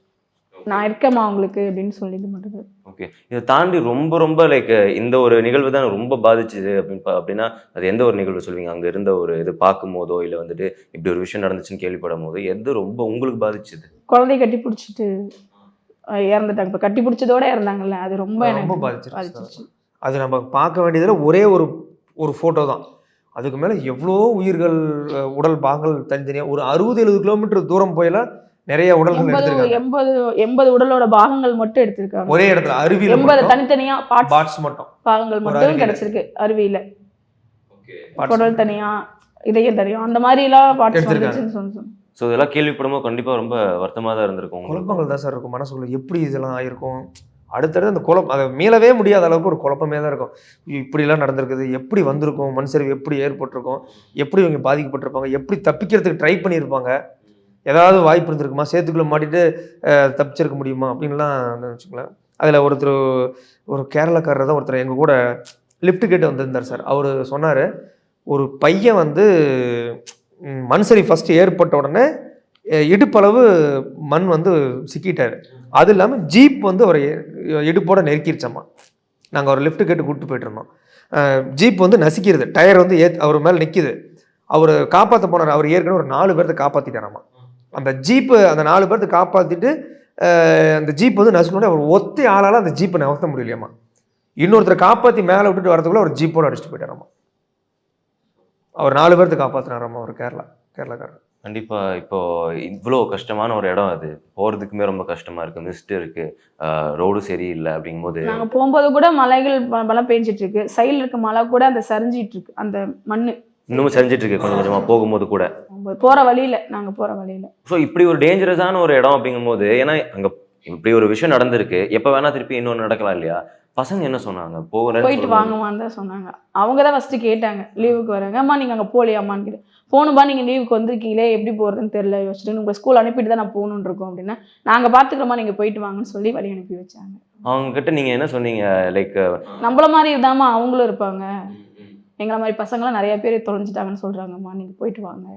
நான் இருக்கேம்மா அவங்களுக்கு அப்படின்னு சொல்லிட்டு மட்டும். ஓகே, இதை தாண்டி ரொம்ப லைக் இந்த ஒரு நிகழ்வு தான் ரொம்ப பாதிச்சுது அப்படின்னா அது எந்த ஒரு நிகழ்வு சொல்லுவீங்க? அங்கே இருந்த ஒரு இது பார்க்கும் போதோ இல்லை வந்துட்டு இப்படி ஒரு விஷயம் நடந்துச்சுன்னு கேள்விப்படும் போதோ எது ரொம்ப உங்களுக்கு பாதிச்சுது? குழந்தைய கட்டி பிடிச்சிட்டு இறந்துட்டாங்க. இப்போ கட்டி பிடிச்சதோட இறந்தாங்கல்ல, அது ரொம்ப எனக்கு பாதிச்சிருச்சு. அது நம்ம பார்க்க வேண்டியதில் ஒரே ஒரு ஃபோட்டோ தான். அதுக்கு மேலே எவ்வளோ உயிர்கள், உடல் பாகங்கள் தனித்தனியாக ஒரு 60-70 கிலோமீட்டர் தூரம் போயெல்லாம் நிறைய உடல்கள் எடுத்திருக்காங்க. 80 உடலோட பாகங்கள் மட்டும் எடுத்திருக்காங்க ஒரே இடத்துல. அருவியில் 80 தனித்தனியா பார்ட்ஸ் மட்டும் பாகங்கள் மட்டும் கிடைச்சிருக்கு. அருவியில உடல் தனியா, இதயம் தனியா, அந்த மாதிரி எல்லாம் பார்ட்ஸ் எடுத்திருக்காங்க. ஸோ இதெல்லாம் கேள்விப்படும்போது கண்டிப்பாக ரொம்ப வருத்தமாக தான் இருந்திருக்கும். குழப்பங்கள் தான் சார் இருக்கும் மனசுக்குள்ள. எப்படி இதெல்லாம் ஆயிருக்கும்? அடுத்தடுத்து அந்த குழப்பம் அதை மீளவே முடியாத அளவுக்கு ஒரு குழப்பமே தான் இருக்கும். இப்படிலாம் நடந்திருக்குது, எப்படி வந்திருக்கும், மண் சரிவு எப்படி ஏற்பட்டிருக்கும், எப்படி இவங்க பாதிக்கப்பட்டிருப்பாங்க, எப்படி தப்பிக்கிறதுக்கு ட்ரை பண்ணியிருப்பாங்க, ஏதாவது வாய்ப்பு இருந்திருக்குமா, சேத்துக்குள்ளே மாட்டிட்டு தப்பிச்சிருக்க முடியுமா அப்படின்லாம் வச்சுக்கலாம். அதில் ஒரு கேரளக்காரர் தான் ஒருத்தர் எங்கள் கூட லிஃப்ட் கேட்டு வந்திருந்தார் சார். அவர் சொன்னார், ஒரு பையன் வந்து மண் சரி ஃபஸ்ட்டு ஏற்பட்ட உடனே இடுப்பளவு மண் வந்து சிக்கிட்டார். அது இல்லாமல் ஜீப் வந்து அவரை இடுப்போட நெருக்கிருச்சம்மா. நாங்கள் ஒரு லிஃப்ட் கேட்டு கூப்பிட்டு போயிட்டு இருந்தோம். ஜீப் வந்து நசிக்கிறது, டயர் வந்து அவர் மேலே நிற்கிது. அவர் காப்பாற்ற போனார். அவர் ஏற்கனவே ஒரு 4 பேர்த்த காப்பாற்றிட்டாராம்மா. அந்த ஜீப்பு அந்த 4 பேர்த்த காப்பாற்றிட்டு அந்த ஜீப் வந்து நசுக்கணுன்னே அவர் ஒத்தை ஆளால் அந்த ஜீப்பை நகர்த்த முடியலையாம்மா. இன்னொருத்தரை காப்பாற்றி மேலே விட்டுட்டு வரதுக்குள்ள அவர் ஜீப்போட அடிச்சுட்டு போயிட்டாராம்மா. அவர் 4 பேர்த்த காப்பாற்றினாராம்மா. ஒரு கேரளாக்காரர். கண்டிப்பா. இப்போ இவ்வளோ கஷ்டமான ஒரு இடம் அது, போறதுக்குமே ரொம்ப கஷ்டமா இருக்கு, மிஸ்ட் இருக்கு, ரோடு சரியில்லை அப்படிங்கும்போது. நாங்க போகும்போது கூட மலைகள் மழை பெஞ்சிட்டு இருக்கு, சைடுல இருக்க மலை கூட அந்த சரிஞ்சிட்டு இருக்கு, அந்த மண்ணு இன்னமும் சரிஞ்சிட்டு இருக்கு கொஞ்சம் கொஞ்சமா போகும்போது கூட. நாங்க போற வழியில. ஸோ இப்படி ஒரு டேஞ்சரஸான ஒரு இடம் அப்படிங்கும்போது, ஏன்னா அங்க இப்படி ஒரு விஷயம் நடந்திருக்கு, எப்ப வேணா திருப்பி இன்னொன்று நடக்கலாம் இல்லையா? பசங்க என்ன சொன்னாங்க? போயிட்டு வாங்கம்மான்னு தான் சொன்னாங்க. அவங்க தான் ஃபர்ஸ்ட் கேட்டாங்க, லீவுக்கு வராங்க, அம்மா நீங்க அங்க போலியாம்மான்னு கேட்டு. போகணும்பா, நீங்க லீவுக்கு வந்திருக்கீங்களே, எப்படி போறதுன்னு தெரியல, யோசிச்சுட்டு உங்க ஸ்கூல் அனுப்பிட்டு தான் நான் போகணுன்னு இருக்கோம் அப்படின்னா, நாங்க பாத்துக்கிறோமா, நீங்க போயிட்டு வாங்கன்னு சொல்லி வழி அனுப்பி வச்சாங்க. அவங்க கிட்ட நீங்க என்ன சொன்னீங்க? லைக் நம்மள மாதிரி இருந்தாமா அவங்களும் இருப்பாங்க, எங்களை மாதிரி பசங்களாம் நிறைய பேர் தொலைஞ்சிட்டாங்கன்னு சொல்றாங்கம்மா, நீங்க போயிட்டு வாங்க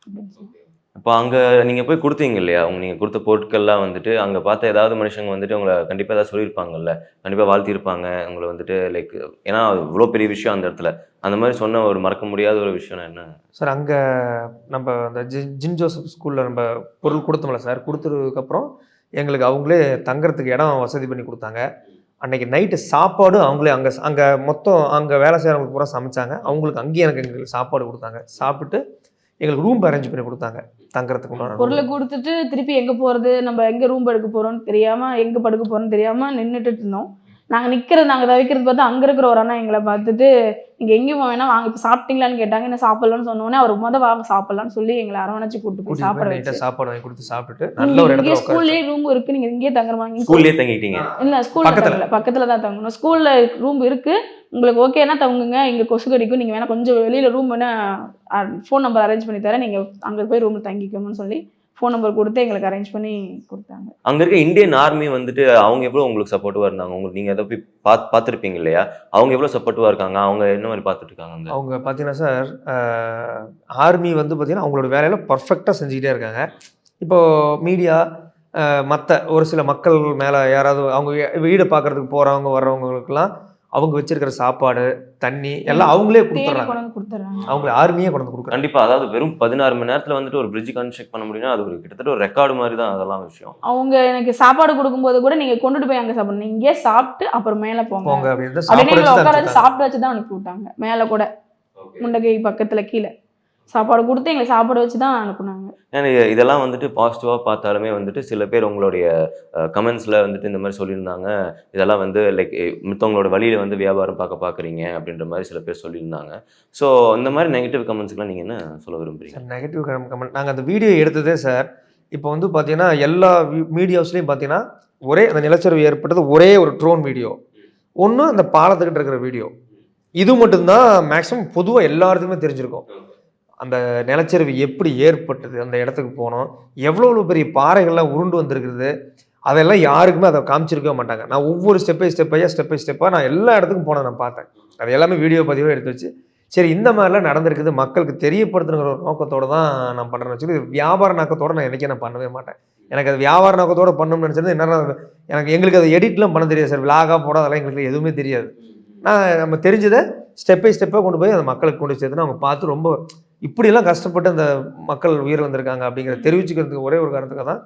அப்படின்னு சொல்லி. இப்போ அங்க நீங்க போய் கொடுத்தீங்க இல்லையா, நீங்க கொடுத்த பொருட்கள்லாம் வந்துட்டு அங்க பார்த்த ஏதாவது மனுஷங்க வந்துட்டு உங்களை கண்டிப்பா ஏதாவது சொல்லியிருப்பாங்கல்ல, கண்டிப்பா வாழ்த்திருப்பாங்க உங்களை வந்துட்டு, லைக் ஏன்னா இவ்வளோ பெரிய விஷயம் அந்த இடத்துல, அந்த மாதிரி சொன்ன ஒரு மறக்க முடியாத ஒரு விஷயம் என்ன சார்? அங்கே நம்ம அந்த ஜின் ஜோசப் ஸ்கூலில் நம்ம பொருள் கொடுத்தோம்ல சார், கொடுத்ததுக்கப்புறம் எங்களுக்கு அவங்களே தங்குறதுக்கு இடம் வசதி பண்ணி கொடுத்தாங்க. அன்றைக்கி நைட்டு சாப்பாடு அவங்களே அங்கே மொத்தம் அங்கே வேலை செய்கிறவங்களுக்கு பூரா சமைச்சாங்க. அவங்களுக்கு அங்கேயே எங்களுக்கு சாப்பாடு கொடுத்தாங்க. சாப்பிட்டு எங்களுக்கு ரூம் அரேஞ்ச் பண்ணி கொடுத்தாங்க தங்குறதுக்கு. பொருளை கொடுத்துட்டு திருப்பி எங்கே போகிறது, நம்ம எங்கே ரூம் எடுக்க போகிறோம்னு தெரியாமல், எங்கே படுக்க போகிறோன்னு தெரியாமல் நின்றுட்டு இருந்தோம். நாங்கள் நிற்கிறது, நாங்கள் தவிக்கிறது பார்த்து அங்கே இருக்கிற ஒரு அண்ணா எங்களை பார்த்துட்டு, நீங்கள் எங்கேயும் வேணால் வாங்க, இப்போ சாப்பிட்டீங்களான்னு கேட்டாங்க. என்ன சாப்பிட்லான்னு சொன்னோன்னே அவர் வாங்க சாப்பிட்லான்னு சொல்லி எங்களை அரவணைச்சு கூப்பிட்டு போய் சாப்பாடு வாங்கி கொடுத்து சாப்பிட்டுட்டு நல்ல ஒரு இடத்துல ஸ்கூல்லேயே ரூம் இருக்குது, நீங்கள் இங்கேயே தங்குறவாங்க. ஸ்கூல்லேயே தங்கிட்டீங்க? இல்லை, ஸ்கூலில் பக்கத்தில் தான் தங்கணும். ஸ்கூலில் ரூம் இருக்குது, உங்களுக்கு ஓகேனா தங்குங்க, இங்கே கொசு கடிக்கும், நீங்கள் வேணால் கொஞ்சம் வெளியில் ரூம் வேணால் ஃபோன் நம்பர் அரேஞ்ச் பண்ணி தரேன், நீங்கள் அங்கே போய் ரூமில் தங்கிக்கோங்கன்னு சொல்லி ஃபோன் நம்பர் கொடுத்து எங்களுக்கு அரேஞ்ச் பண்ணி கொடுத்தாங்க. அங்கே இருக்க இந்தியன் ஆர்மி வந்துட்டு அவங்க எவ்வளோ உங்களுக்கு சப்போர்ட்டிவாக இருந்தாங்க? உங்களுக்கு நீங்கள் அதை போய் பார்த்துருப்பீங்க இல்லையா, அவங்க எவ்வளோ சப்போர்ட்டிவாக இருக்காங்க? அவங்க என்ன மாதிரி பார்த்துட்டு இருக்காங்க? அவங்க பார்த்தீங்கன்னா சார், ஆர்மி வந்து பார்த்தீங்கன்னா அவங்களோட வேலையில் பர்ஃபெக்டாக செஞ்சுக்கிட்டே இருக்காங்க. இப்போது மீடியா மற்ற ஒரு சில மக்கள் மேலே யாராவது அவங்க வீடு பார்க்குறதுக்கு போகிறவங்க வர்றவங்களுக்குலாம் அவங்க வச்சிருக்கிற சாப்பாடு தண்ணி எல்லாம் அவங்களே கொடுத்துட்றாங்க. அவங்களே ஆர்மியே கொண்டு கொடுக்குறாங்க. கண்டிப்பாக. அதாவது வெறும் 16 மணி நேரத்தில் வந்துட்டு ஒரு பிரிட்ஜ் கன்ஸ்ட்ரக்ட் பண்ண முடியும்னா அது ஒரு கிட்டத்தட்ட ஒரு ரெக்கார்டு மாதிரி தான் அதெல்லாம் விஷயம். அவங்க எனக்கு சாப்பாடு கொடுக்கும்போது கூட நீங்கள் கொண்டுட்டு போய் அங்கே சாப்பிடணும், இங்கே சாப்பிட்டு அப்புறம் மேலே போங்க அப்படின்னு சாப்பிட்டு வச்சு தான் அனுப்பி விட்டாங்க. மேலே கூட முண்டகை பக்கத்தில் கீழே சாப்பாடு கொடுத்து எங்களை சாப்பாடு வச்சு தான் அனுப்புனாங்க. இதெல்லாம் வந்துட்டு பாசிட்டிவாக பார்த்தாலுமே வந்துட்டு சில பேர் உங்களுடைய கமெண்ட்ஸில் வந்துட்டு இந்த மாதிரி சொல்லியிருந்தாங்க, இதெல்லாம் வந்து லைக் மற்றவங்களோட வழியில் வந்து வியாபாரம் பார்க்குறீங்க அப்படின்ற மாதிரி சில பேர் சொல்லியிருந்தாங்க. ஸோ இந்த மாதிரி நெகட்டிவ் கமெண்ட்ஸ்க்குலாம் நீங்கள் என்ன சொல்ல விரும்புகிறீங்க? நெகட்டிவ் கமெண்ட் நாங்கள் அந்த வீடியோ எடுத்ததே சார், இப்போ வந்து பார்த்தீங்கன்னா எல்லா மீடியாஸ்லேயும் பார்த்தீங்கன்னா ஒரே அந்த நிலச்சரிவு ஏற்பட்டது ஒரே ஒரு ட்ரோன் வீடியோ, ஒன்று அந்த பாலத்துக்கிட்ட இருக்கிற வீடியோ, இது மட்டும்தான் மேக்ஸிமம் பொதுவாக எல்லாருக்குமே தெரிஞ்சிருக்கும். அந்த நிலச்சரிவு எப்படி ஏற்பட்டது, அந்த இடத்துக்கு போனோம், எவ்வளோ பெரிய பாறைகள்லாம் உருண்டு வந்திருக்குது, அதெல்லாம் யாருக்குமே அதை காமிச்சிருக்கவே மாட்டாங்க. நான் ஒவ்வொரு ஸ்டெப் பை ஸ்டெப்பாக நான் எல்லா இடத்துக்கும் போனேன், நான் பார்த்தேன். அது எல்லாமே வீடியோ பதிவாக எடுத்து வச்சு சரி இந்த மாதிரிலாம் நடந்திருக்குது மக்களுக்கு தெரியப்படுத்துங்கிற ஒரு நோக்கத்தோடு தான் நான் பண்ணுறேன்னு சொல்லி, வியாபார நோக்கத்தோடு நான் என்றைக்கே நான் பண்ணவே மாட்டேன். எனக்கு அது வியாபார நோக்கத்தோடு பண்ணணும்னு நினச்சது என்னென்னா, எங்களுக்கு அதை எடிட்லாம் பண்ண தெரியாது சார், விலாகாக போட அதெல்லாம் எங்களுக்கு எதுவுமே தெரியாது. நான் நம்ம தெரிஞ்சதை ஸ்டெப் பை ஸ்டெப்பாக கொண்டு போய் அந்த மக்களுக்கு கொண்டு சேர்த்துன்னு அவங்க பார்த்து ரொம்ப இப்படியெல்லாம் கஷ்டப்பட்டு அந்த மக்கள் உயிர் வந்திருக்காங்க அப்படிங்கிறத தெரிவிச்சுக்கிறதுக்கு ஒரே ஒரு காரணத்துக்காக தான்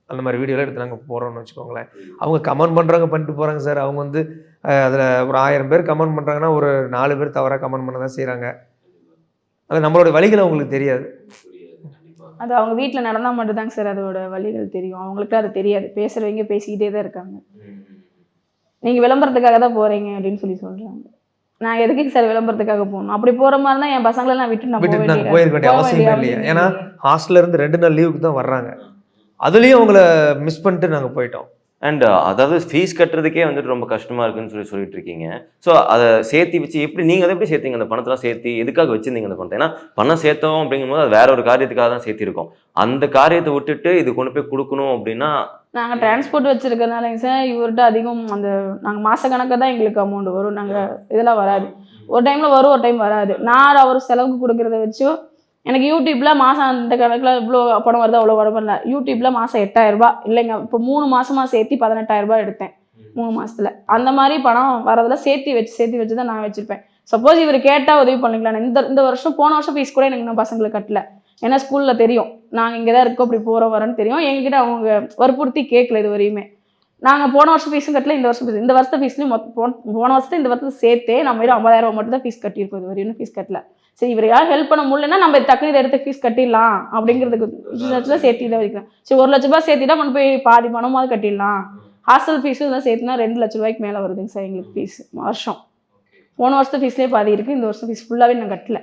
அந்த மாதிரி வீடியோலாம் எடுத்து நாங்கள் போகிறோம்னு வச்சுக்கோங்களேன். அவங்க கமெண்ட் பண்ணுறாங்க, பண்ணிட்டு போகிறாங்க சார். அவங்க வந்து அதில் ஒரு 1000 பேர் கமெண்ட் பண்ணுறாங்கன்னா ஒரு 4 பேர் தவறாக கமெண்ட் பண்ண தான் செய்கிறாங்க. அது நம்மளோட வழிகள் அவங்களுக்கு தெரியாது. அது அவங்க வீட்டில் நடந்தால் மட்டும்தாங்க சார் அதோட வழிகள் தெரியும், அவங்களுக்கு அது தெரியாது. பேசுகிறவங்க பேசிக்கிட்டே தான் இருக்காங்க, நீங்கள் விளம்பரத்துக்காக தான் போகிறீங்க அப்படின்னு சொல்லி சொல்கிறாங்க. நான் எதுக்கு சார் விளம்பரத்துக்காக போகணும்? அப்படி போகிற மாதிரி தான் என் பசங்களை நான் விட்டு நாங்கள் போயிருக்க வேண்டிய அவசியமே இல்லையா. ஏன்னா ஹாஸ்டல்ல இருந்து 2 நாள் லீவுக்கு தான் வர்றாங்க, அதுலேயும் அவங்கள மிஸ் பண்ணிட்டு நாங்கள் போயிட்டோம். அண்ட் அதாவது ஃபீஸ் கட்டுறதுக்கே வந்துட்டு ரொம்ப கஷ்டமா இருக்குன்னு சொல்லிட்டு இருக்கீங்க. ஸோ அதை சேர்த்தி வச்சு எப்படி நீங்கள் அதை எப்படி சேர்த்தீங்க? அந்த பணத்தெல்லாம் சேர்த்து எதுக்காக வச்சிருந்தீங்க அந்த பணத்தை? ஏன்னா பணம் சேர்த்தோம் அப்படிங்கும்போது அது வேற ஒரு காரியத்துக்காக தான் சேர்த்திருக்கோம். அந்த காரியத்தை விட்டுட்டு இது கொண்டு போய் கொடுக்கணும் அப்படின்னா நாங்கள் டிரான்ஸ்போர்ட் வச்சுருக்கனாலங்க சார் இவர்கிட்ட அதிகம் அந்த நாங்கள் மாத கணக்காக தான் எங்களுக்கு அமௌண்ட் வரும். நாங்கள் இதெல்லாம் வராது. ஒரு டைமில் வரும், ஒரு டைம் வராது. நான் அவர் செலவுக்கு கொடுக்குறத வச்சு எனக்கு யூடியூப்பில் மாதம் அந்த கணக்கில் இவ்வளோ பணம் வருது அவ்வளோ பணம் இல்லை. யூடியூப்பில் மாதம் 8000 ரூபாய் இல்லைங்க, இப்போ 3 மாதமாக சேர்த்து 18000 ரூபாய் எடுத்தேன் 3 மாதத்தில். அந்த மாதிரி பணம் வரதில் சேர்த்து வச்சு தான் நான் வச்சுருப்பேன். சப்போஸ் இவர் கேட்டால் உதவி பண்ணிக்கலாம். இந்த வருஷம் போன வருஷம் ஃபீஸ் கூட எனக்கு இன்னும் பசங்களுக்கு கட்டல. ஏன்னா ஸ்கூலில் தெரியும் நாங்கள் இங்கே தான் இருக்கோம், அப்படி போகிறோம் வரேன்னு தெரியும். எங்ககிட்ட அவங்க வற்புறுத்தி கேட்கல இது வரையுமே. நாங்கள் போன வருஷம் ஃபீஸும் கட்டல, இந்த வருஷம் ஃபீஸ் இந்த வருஷம் ஃபீஸ்லையும் போன வருஷத்தை இந்த வருஷத்தை சேர்த்தே நம்ம 50,000 ரூபா மட்டும் தான் ஃபீஸ் கட்டியிருக்கோம். இது வரையும் ஃபீஸ் கட்டல. சரி இவர் யாரும் ஹெல்ப் பண்ண முடியலன்னா நம்ம டக்குனு இதை எடுத்து ஃபீஸ் கட்டிடலாம் அப்படிங்கிறதுக்கு 2 லட்சம் சேர்த்து தான் வைக்கிறேன். சரி 1 லட்ச ரூபாய் சேர்த்திட்டா கொண்டு போய் பாதி பணமாவது கட்டிடலாம். ஹாஸ்டல் ஃபீஸும் இதெல்லாம் சேர்த்துனா 2 லட்ச ரூபாய்க்கு மேலே வருதுங்க சார் எங்களுக்கு ஃபீஸ் வருஷம். போன வருஷத்து ஃபீஸ்லேயே பாதி இருக்குது, இந்த வருஷம் ஃபீஸ் ஃபுல்லாகவே நான் கட்டல.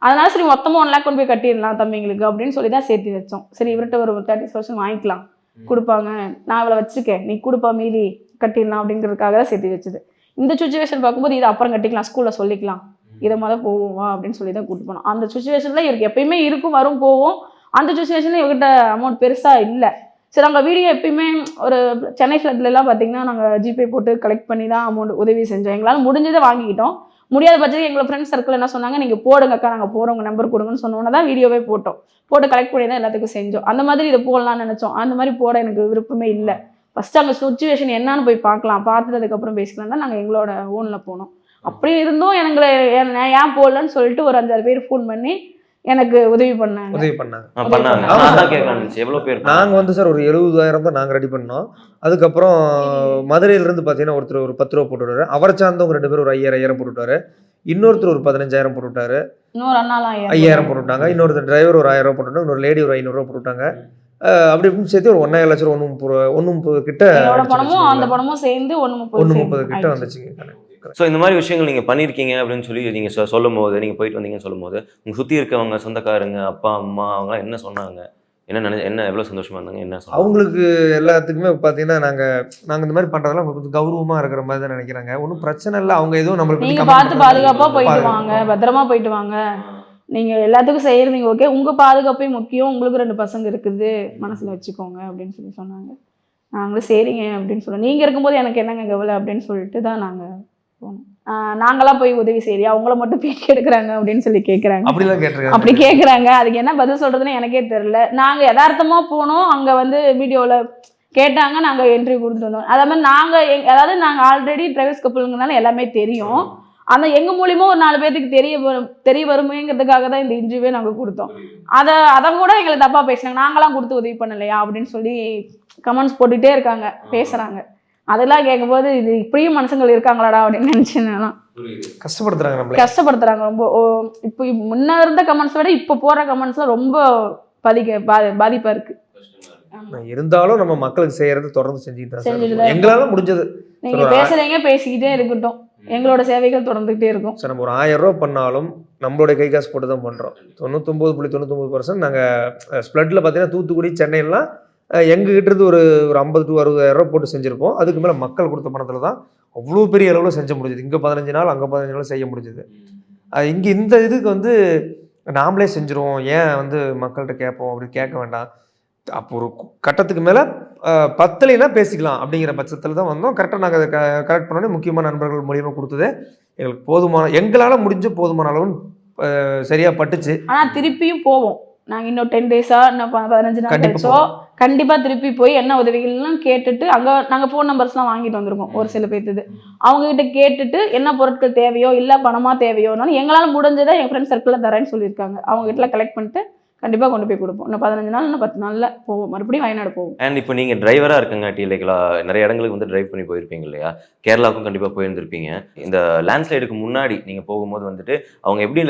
அதனால சரி மொத்தமாக 1 லேக் கொண்டு போய் கட்டிடலாம் தம்பிங்களுக்கு அப்படின்னு சொல்லி தான் சேர்த்து வச்சோம். சரி இவர்கிட்ட ஒரு 30,000 வாங்கிக்கலாம் கொடுப்பாங்க, நான் இவ்வளோ வச்சுருக்கேன் நீ கொடுப்பா மீதி கட்டிடலாம் அப்படிங்கிறதுக்காக தான் சேர்த்து வச்சுது. இந்த சுச்சுவேஷன் பார்க்கும்போது இதை அப்புறம் கட்டிக்கலாம், ஸ்கூலில் சொல்லிக்கலாம், இதை மாதிரி போவோம் வா அப்படின்னு சொல்லி தான் கூப்பிட்டு போனோம். அந்த சுச்சுவேஷனில் இவருக்கு எப்பயுமே இருக்கும், வரும் போவோம். அந்த சுச்சுவேஷனில் இவர்கிட்ட அமௌண்ட் பெருசாக இல்லை. சரி நாங்கள் வீடியோ எப்பயுமே ஒரு சென்னை ஃப்ளட்லாம் பார்த்தீங்கன்னா நாங்கள் ஜிபே போட்டு கலெக்ட் பண்ணி தான் அமௌண்ட் உதவி செஞ்சோம். எங்களால் முடிஞ்சதை வாங்கிக்கிட்டோம். முடியாத பட்சத்துக்கு எங்களை ஃப்ரெண்ட்ஸ் சர்க்கிள் என்ன சொன்னாங்க, நீங்கள் போடுங்கக்கா நாங்கள் போகிறோம் உங்கள் நம்பர் கொடுங்கன்னு சொன்னோன்னே தான் வீடியோவே போட்டோம். போட்டு கலெக்ட் பண்ணி தான் எல்லாத்துக்கும் செஞ்சோம். அந்த மாதிரி இதை போடலாம்னு நினச்சோம். அந்த மாதிரி போட எனக்கு விருப்பமே இல்லை. ஃபஸ்ட்டு அங்கே சுச்சுவேஷன் என்னன்னு போய் பார்க்கலாம், பார்த்துட்டதுக்கப்புறம் பேசிக்கலாம் தான் நாங்கள் எங்களோட ஓனில் போனோம். அப்படி இருந்தும் எங்களை ஏன் போடலன்னு சொல்லிட்டு ஒரு 5-6 பேர் ஃபோன் பண்ணி எனக்கு உதவி பண்ணாங்க. நாங்கள் வந்து சார் ஒரு 70,000 தான் நாங்கள் ரெடி பண்ணோம். அதுக்கப்புறம் மதுரையிலேருந்து பார்த்தீங்கன்னா ஒருத்தர் ஒரு 10 ரூபா போட்டு விட்டாரு. அவரை சார்ந்தவங்க 2 பேர் ஒரு 5,000 போட்டு விட்டாரு. இன்னொருத்தர் ஒரு 15,000 போட்டு விட்டாரு. இன்னொரு அண்ணாலாம் 5,000 போட்டு விட்டாங்க. இன்னொருத்தர் டிரைவர் ஒரு 1000 ரூபா போட்டு விட்டாங்க. இன்னொரு லேடி ஒரு 500 ரூபா போட்டு விட்டாங்க. அப்படி இப்படின்னு சேர்த்து ஒரு 1,50,000 130 கிட்ட அந்த பணமும் சேர்ந்து 130 கிட்ட வந்துச்சுங்க. ஸோ இந்த மாதிரி விஷயங்கள் நீங்கள் பண்ணியிருக்கீங்க அப்படின்னு சொல்லி நீங்கள் சொல்லும் போது, நீங்கள் போயிட்டு வந்தீங்கன்னு சொல்லும் போது உங்கள் சுற்றி இருக்கவங்க சொந்தக்காரங்க அப்பா அம்மா அவங்களாம் என்ன சொன்னாங்க? என்ன எவ்வளோ சந்தோஷமா இருந்தாங்க? என்ன சொன்னாங்க? அவங்களுக்கு எல்லாத்துக்குமே பார்த்தீங்கன்னா நாங்கள் இந்த மாதிரி பண்ணுறதெல்லாம் கொஞ்சம் கௌரவமாக இருக்கிற மாதிரி தான் நினைக்கிறாங்க. ஒன்றும் பிரச்சனை இல்லை, அவங்க எதுவும் நம்மளுக்கு நீங்கள் பார்த்து பாதுகாப்பாக போயிட்டு வாங்க, பத்திரமா போயிட்டு வாங்க, நீங்கள் எல்லாத்துக்கும் செய்கிறீங்க ஓகே, உங்கள் பாதுகாப்பே முக்கியம், உங்களுக்கு 2 பசங்க இருக்குது மனசில் வச்சுக்கோங்க அப்படின்னு சொல்லி சொன்னாங்க. நாங்களும் சரிங்க அப்படின்னு சொன்னோம். நீங்கள் இருக்கும்போது எனக்கு என்னங்க கவலை அப்படின்னு சொல்லிட்டு தான் நாங்கள் போனோம். நாங்களாம் போய் உதவி செய்யறியா, அவங்கள மட்டும் பேட்டி எடுக்கிறாங்க அப்படின்னு சொல்லி கேட்குறாங்க. அப்படி கேட்குறாங்க. அதுக்கு என்ன பதில் சொல்கிறதுன்னு எனக்கே தெரில. நாங்கள் யதார்த்தமாக போனோம், அங்கே வந்து வீடியோவில் கேட்டாங்க, நாங்கள் என்ட்ரி கொடுத்துட்டு வந்தோம். அதே மாதிரி நாங்கள் ஆல்ரெடி டிரைவர்ஸ் கப்பலுங்கனால எல்லாமே தெரியும். ஆனால் எங்கள் மூலியமாக ஒரு 4 பேர்த்துக்கு தெரிய வருமேங்கிறதுக்காக தான் இந்த இன்டர்வியூவே நாங்கள் கொடுத்தோம். அதை கூட எங்களை தப்பாக பேசுனாங்க, நாங்களாம் கொடுத்து உதவி பண்ணலையா அப்படின்னு சொல்லி கமெண்ட்ஸ் போட்டுகிட்டே இருக்காங்க, பேசுகிறாங்க. அதெல்லாம் கேட்கும்போது இது இப்படியும் மனுஷங்கள் இருக்காங்களாடா அப்படின்னு நினச்சினா கஷ்டப்படுத்துறாங்க ரொம்ப. இப்போ முன்ன இருந்த கமெண்ட்ஸ் விட இப்போ போகிற கமெண்ட்ஸ்லாம் ரொம்ப பாதிப்பாக இருக்குது. இருந்தாலும் நம்ம மக்களுக்கு செய்யறது தொடர்ந்து செஞ்சுட்டு எங்களால முடிஞ்சது. நீங்கள் பேசுகிறீங்க, பேசிக்கிட்டே இருக்கட்டும், எங்களோட சேவைகள் தொடர்ந்துகிட்டே இருக்கும். சார் நம்ம ஒரு 1000 ரூபா பண்ணாலும் நம்மளுடைய கை காசு போட்டு தான் பண்ணுறோம். 99.99% நாங்கள் ஸ்ப்ளட்டில் பார்த்தீங்கன்னா தூத்துக்குடி சென்னையெல்லாம் எங்ககிட்ட இருந்து ஒரு 50,000 to 60,000 ரூபா போட்டு செஞ்சுருப்போம். அதுக்கு மேலே மக்கள் கொடுத்த பணத்தில் தான் அவ்வளோ பெரிய அளவில் செஞ்ச முடிஞ்சுது. இங்கே 15 நாள் அங்கே 15 நாள் செய்ய முடிஞ்சுது. இங்கே இந்த இதுக்கு வந்து நாமளே செஞ்சுருவோம், ஏன் வந்து மக்கள்கிட்ட கேட்போம் அப்படி கேட்க வேண்டாம். அப்போ ஒரு கட்டத்துக்கு மேலே பத்தலைன்னா பேசிக்கலாம் அப்படிங்கிற பட்சத்தில் தான் வந்தோம். கரெக்டாக நாங்கள் அதை கரெக்ட் பண்ணோன்னே முக்கியமான நண்பர்கள் மூலியமாக கொடுத்ததே எங்களுக்கு போதுமான, எங்களால் முடிஞ்ச போதுமான அளவு சரியாக பட்டுச்சு. ஆனால் திருப்பியும் போவோம் நாங்கள் இன்னும் 10 days-ஆ இன்னும் 15 நாள் கழிச்சோ கண்டிப்பாக திருப்பி போய் என்ன உதவிகள்லாம் கேட்டுட்டு அங்கே நாங்கள் ஃபோன் நம்பர்ஸ்லாம் வாங்கிட்டு வந்திருக்கோம் ஒரு சில பேர்த்துது. அவங்ககிட்ட கேட்டுட்டு என்ன பொருட்கள் தேவையோ இல்லை பணமாக தேவையோனாலும் எங்களால் முடிஞ்சதை எங்கள் ஃப்ரெண்ட்ஸ் சர்க்கிளில் தரேன்னு சொல்லியிருக்காங்க. அவங்ககிட்ட கலெக்ட் பண்ணிட்டு கண்டிப்பாக கொண்டு போய் கொடுப்போம். இன்னும் 15 நாள் இன்னும் 10 நாளில் போவோம், மறுபடியும் வயநாடு போவோம். அண்ட் இப்போ நீங்கள் டிரைவராக இருக்கங்காட்டி இல்லைங்களா, நிறைய இடங்களுக்கு வந்து டிரைவ் பண்ணி போயிருப்பீங்க இல்லையா, கேரளாவுக்கும் கண்டிப்பாக போயிருந்திருப்பீங்க. இந்த லேண்ட்ஸ்லைடுக்கு முன்னாடி நீங்கள் போகும்போது வந்துட்டு அவங்க எப்படி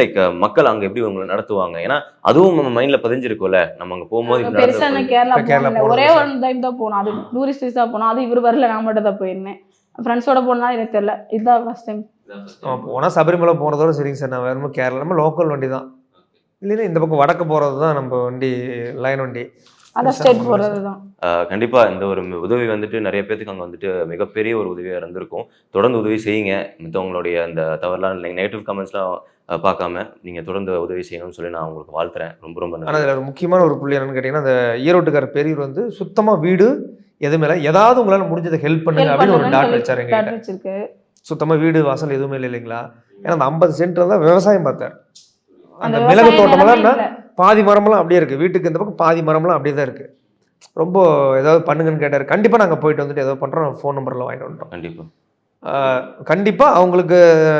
மக்கள் அங்கே எப்படி உங்களை நடத்துவாங்க? ஏன்னா அதுவும் நம்ம மைண்டில் பதிஞ்சிருக்கும்ல, நம்ம அங்கே போகும்போது பெருசாக கேரளா ஒரே ஒரு டைம் தான் போனோம், அது டூரிஸ்ட் விசா போனோம். அது இவர் வரல, நான் மட்டும் தான் போயிருந்தேன். ஃப்ரெண்ட்ஸோட போனால் எனக்கு தெரியல, இதுதான் ஃபர்ஸ்ட் டைம் போனால். சபரிமலை போனதோட சரிங்க சார், நான் வேறு கேரளா நம்ம லோக்கல் வண்டி தான், இல்லைன்னா இந்த பக்கம் வடக்கு போகிறது தான் நம்ம வண்டி லைன் வண்டி. அந்த ஸ்டேட் போகிறது தான். கண்டிப்பா இந்த ஒரு உதவி வந்துட்டு நிறைய பேத்துக்கு அங்கே வந்துட்டு மிகப்பெரிய ஒரு உதவியாக இருந்திருக்கும். தொடர்ந்து உதவி செய்யுங்க. மத்தவங்களுடைய அந்த தவறுலாம் நெகட்டிவ் கமெண்ட்ஸ்லாம் பார்க்காம நீங்க தொடர்ந்து உதவி செய்யணும்னு சொல்லி நான் உங்களுக்கு வாழ்த்துறேன். ரொம்ப ரொம்ப ஆனால் நன்றி. அதில் ஒரு முக்கியமான ஒரு புள்ளி என்னன்னு கேட்டிங்கன்னா, அந்த ஈரோட்டுக்கார பெரியவர் வந்து சுத்தமாக வீடு எதுவுமே இல்லை, ஏதாவது உங்களால் முடிஞ்சதை ஹெல்ப் பண்ணுங்க அப்படின்னு ஒரு டாட் வச்சார் டாட் எங்ககிட்ட. வச்சிருக்கு. சுத்தமாக வீடு வாசல் எதுவுமே இல்லை இல்லைங்களா? ஏன்னா அந்த 50 சென்ட்ல தான் விவசாயம் பார்த்தார். அந்த அந்த மிளகு விவசாய தோட்டமெல்லாம் நிலமே இல்ல. பாதி மரம்லாம் அப்படியே இருக்குது, வீட்டுக்கு இந்த பக்கம் பாதி மரம்லாம் அப்படியே தான் இருக்குது. ரொம்ப ஏதாவது பண்ணுங்கன்னு கேட்டார். கண்டிப்பாக நாங்கள் போயிட்டு வந்துட்டு ஏதோ பண்ணுறோம், ஃபோன் நம்பர்லாம் வாங்கிட்டு வந்துட்டோம். கண்டிப்பா கண்டிப்பாக அவங்களுக்கு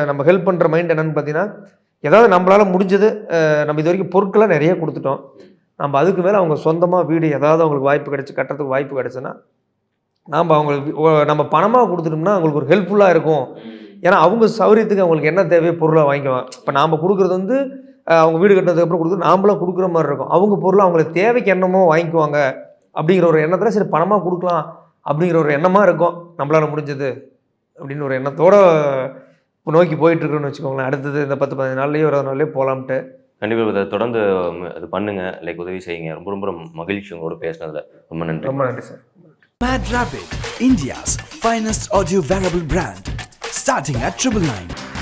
நம்ம ஹெல்ப் பண்ணுற மைண்ட் என்னன்னு பார்த்தீங்கன்னா, ஏதாவது நம்மளால் முடிஞ்சது. நம்ம இது வரைக்கும் பொருட்கள்லாம் நிறைய கொடுத்துட்டோம். நம்ம அதுக்கு மேலே அவங்க சொந்தமாக வீடு ஏதாவது அவங்களுக்கு வாய்ப்பு கிடைச்சி கட்டுறதுக்கு வாய்ப்பு கிடைச்சுன்னா நாம் அவங்களுக்கு நம்ம பணமாக கொடுத்துட்டோம்னா அவங்களுக்கு ஒரு ஹெல்ப்ஃபுல்லாக இருக்கும். ஏன்னா அவங்க சௌரியத்துக்கு அவங்களுக்கு என்ன தேவையோ பொருளாக வாங்கிக்குவாங்க. இப்போ நாம் கொடுக்குறது வந்து அவங்க வீடு கட்டினதுக்கப்புறம் கொடுக்குறது நாம்பளாக கொடுக்குற மாதிரி இருக்கும். அவங்க பொருளை அவங்களுக்கு தேவைக்கு என்னமோ வாங்கிக்குவாங்க அப்படிங்கிற ஒரு எண்ணத்தில் சரி பணமாக கொடுக்கலாம் அப்படிங்கிற ஒரு எண்ணமாக இருக்கும். நம்மளால் முடிஞ்சது அப்படின்னு ஒரு எண்ணத்தோடு நோக்கி போயிட்டுருக்குன்னு வச்சுக்கோங்களேன். அடுத்தது இந்த 10-15 நாள்லேயோ 20 நாள்லேயோ போகலாம்ட்டு. கண்டிப்பா இதை தொடர்ந்து இது பண்ணுங்க, லைக் உதவி செய்யுங்க. ரொம்ப ரொம்ப மகிழ்ச்சி உங்களோட பேசினதுல. ரொம்ப நன்றி. ரொம்ப நன்றி sir. Mad Rabbit, India's finest audio wearable brand, starting at 999.